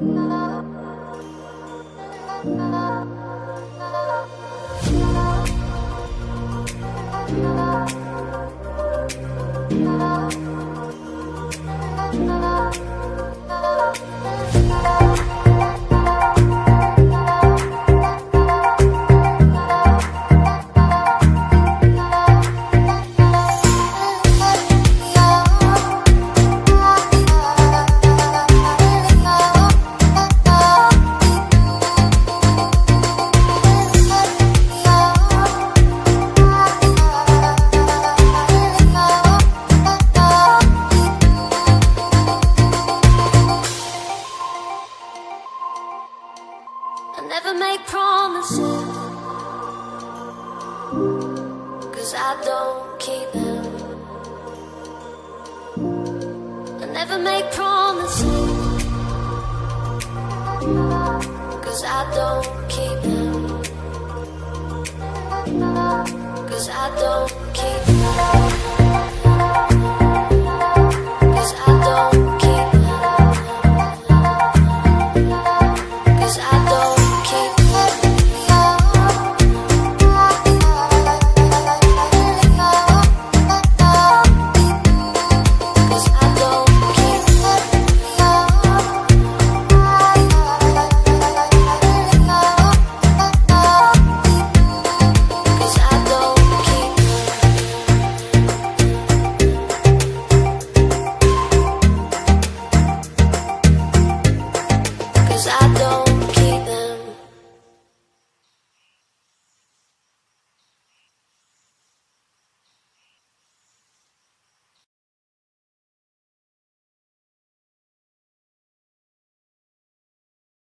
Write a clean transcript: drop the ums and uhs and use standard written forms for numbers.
I never make promises, 'cause I don't keep them. I never make promises, 'cause I don't keep them. 'Cause I don't keep them.